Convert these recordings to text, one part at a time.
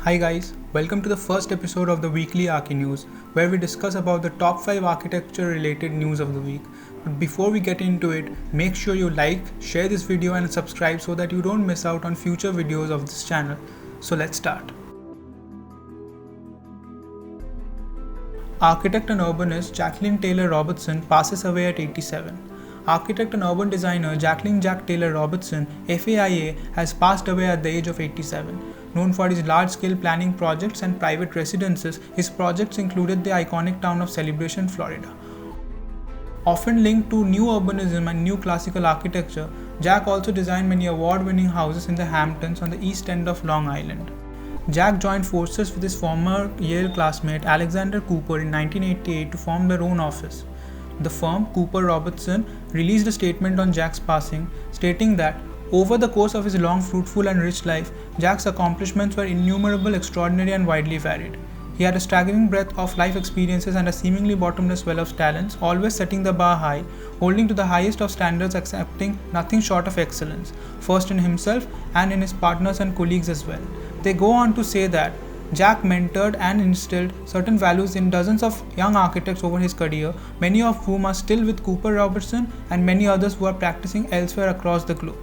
Hi guys, welcome to the first episode of the weekly ArchiNews, where we discuss about the top 5 architecture related news of the week. But before we get into it, make sure you like, share this video and subscribe so that you don't miss out on future videos of this channel. So let's start. Architect and urbanist Jaquelin Taylor Robertson passes away at 87. Architect and urban designer Jaquelin Taylor Robertson, FAIA, has passed away at the age of 87. Known for his large-scale planning projects and private residences, his projects included the iconic town of Celebration, Florida. Often linked to new urbanism and new classical architecture, Jack also designed many award-winning houses in the Hamptons on the east end of Long Island. Jack joined forces with his former Yale classmate Alexander Cooper in 1988 to form their own office. The firm, Cooper Robertson, released a statement on Jack's passing, stating that over the course of his long, fruitful and rich life, Jack's accomplishments were innumerable, extraordinary and widely varied. He had a staggering breadth of life experiences and a seemingly bottomless well of talents, always setting the bar high, holding to the highest of standards, accepting nothing short of excellence, first in himself and in his partners and colleagues as well. They go on to say that Jack mentored and instilled certain values in dozens of young architects over his career, many of whom are still with Cooper Robertson and many others who are practicing elsewhere across the globe.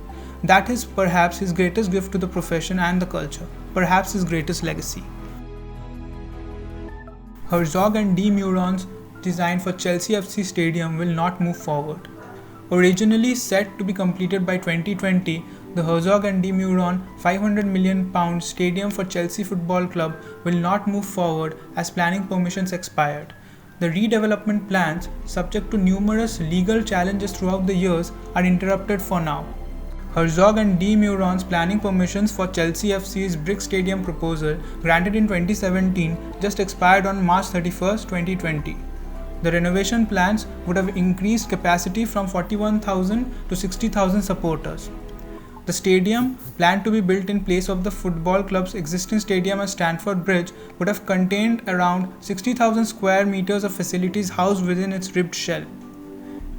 That is perhaps his greatest gift to the profession and the culture, perhaps his greatest legacy. Herzog and Meuron's design for Chelsea FC Stadium will not move forward. Originally set to be completed by 2020, the Herzog and Meuron £500 million stadium for Chelsea Football Club will not move forward as planning permissions expired. The redevelopment plans, subject to numerous legal challenges throughout the years, are interrupted for now. Herzog and Meuron's planning permissions for Chelsea FC's Brick Stadium proposal, granted in 2017, just expired on March 31, 2020. The renovation plans would have increased capacity from 41,000 to 60,000 supporters. The stadium, planned to be built in place of the football club's existing stadium at Stamford Bridge, would have contained around 60,000 square meters of facilities housed within its ribbed shell.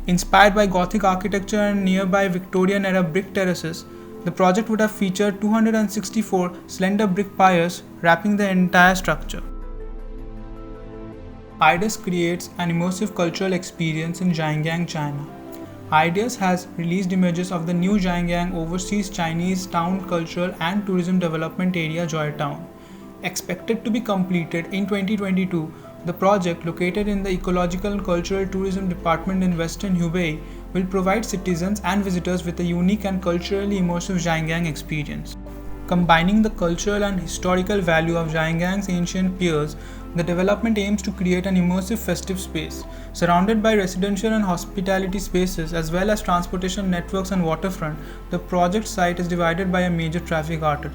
Inspired by Gothic architecture and nearby Victorian-era brick terraces, the project would have featured 264 slender brick piers wrapping the entire structure. Aedas creates an immersive cultural experience in Xiangyang, China. Aedas has released images of the new Xiangyang overseas Chinese town cultural and tourism development area Joytown. Expected to be completed in 2022, the project, located in the Ecological and Cultural Tourism Department in Western Hubei, will provide citizens and visitors with a unique and culturally immersive Xiangyang experience. Combining the cultural and historical value of Xiangyang's ancient piers, the development aims to create an immersive festive space. Surrounded by residential and hospitality spaces as well as transportation networks and waterfront, the project site is divided by a major traffic artery.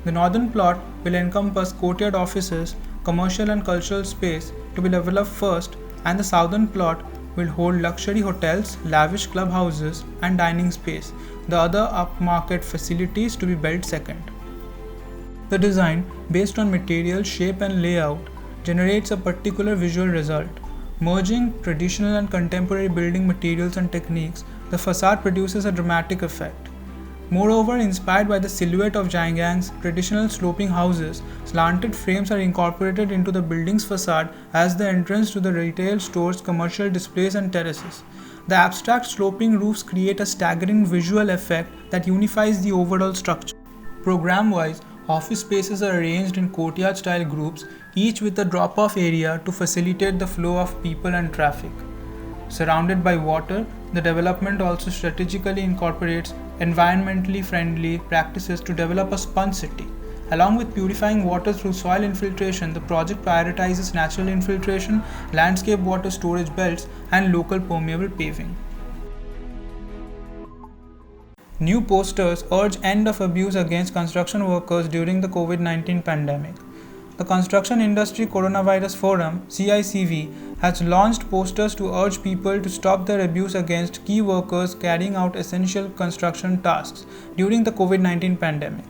The northern plot will encompass courtyard offices, commercial and cultural space to be developed first, and the southern plot will hold luxury hotels, lavish clubhouses and dining space, the other upmarket facilities to be built second. The design, based on material, shape and layout, generates a particular visual result. Merging traditional and contemporary building materials and techniques, the facade produces a dramatic effect. Moreover, inspired by the silhouette of Xiangyang's traditional sloping houses, slanted frames are incorporated into the building's facade as the entrance to the retail stores, commercial displays and terraces. The abstract sloping roofs create a staggering visual effect that unifies the overall structure. Program-wise, office spaces are arranged in courtyard-style groups, each with a drop-off area to facilitate the flow of people and traffic. Surrounded by water, the development also strategically incorporates environmentally friendly practices to develop a sponge city. Along with purifying water through soil infiltration, the project prioritizes natural infiltration, landscape water storage belts, and local permeable paving. New posters urge end of abuse against construction workers during the COVID-19 pandemic. The Construction Industry Coronavirus Forum, CICV, has launched posters to urge people to stop their abuse against key workers carrying out essential construction tasks during the COVID-19 pandemic.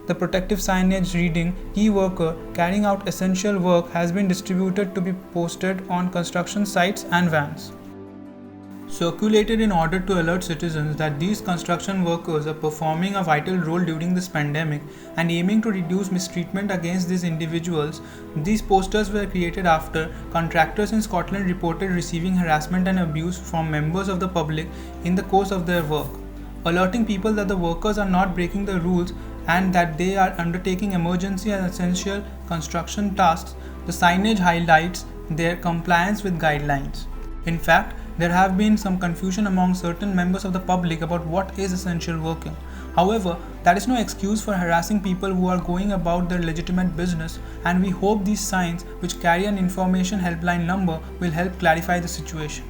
The protective signage reading "Key worker carrying out essential work" has been distributed to be posted on construction sites and vans. circulated in order to alert citizens that these construction workers are performing a vital role during this pandemic and aiming to reduce mistreatment against these individuals. These posters were created after contractors in Scotland reported receiving harassment and abuse from members of the public in the course of their work. Alerting people that the workers are not breaking the rules and that they are undertaking emergency and essential construction tasks, the signage highlights their compliance with guidelines. In fact, there have been some confusion among certain members of the public about what is essential working. However, that is no excuse for harassing people who are going about their legitimate business, and we hope these signs, which carry an information helpline number, will help clarify the situation.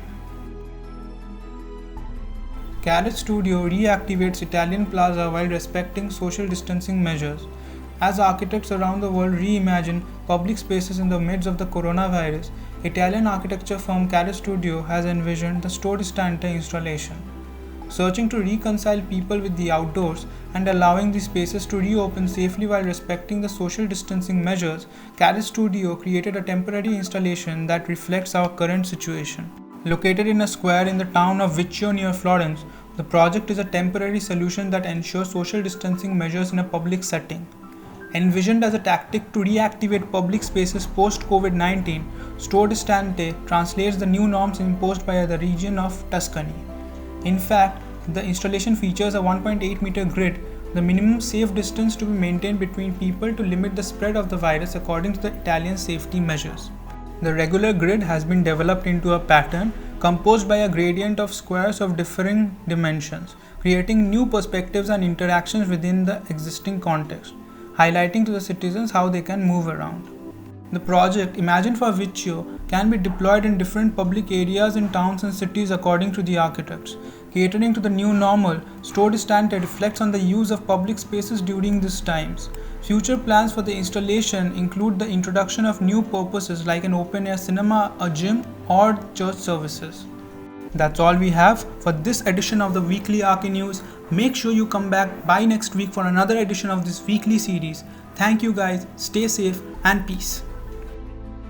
Caret Studio reactivates Italian Plaza while respecting social distancing measures. As architects around the world reimagine public spaces in the midst of the coronavirus, Italian architecture firm Caret Studio has envisioned the Sto Distante installation. Searching to reconcile people with the outdoors and allowing these spaces to reopen safely while respecting the social distancing measures, Caret Studio created a temporary installation that reflects our current situation. Located in a square in the town of Viccio near Florence, the project is a temporary solution that ensures social distancing measures in a public setting. Envisioned as a tactic to reactivate public spaces post-COVID-19, Sto Distante translates the new norms imposed by the region of Tuscany. In fact, the installation features a 1.8 meter grid, the minimum safe distance to be maintained between people to limit the spread of the virus according to the Italian safety measures. The regular grid has been developed into a pattern composed by a gradient of squares of differing dimensions, creating new perspectives and interactions within the existing context, highlighting to the citizens how they can move around. The project, imagined for Viccio, can be deployed in different public areas in towns and cities according to the architects. Catering to the new normal, Sto Distante reflects on the use of public spaces during these times. Future plans for the installation include the introduction of new purposes like an open-air cinema, a gym, or church services. That's all we have for this edition of the weekly ArchiNews. Make sure you come back by next week for another edition of this weekly series. Thank you guys, stay safe and peace.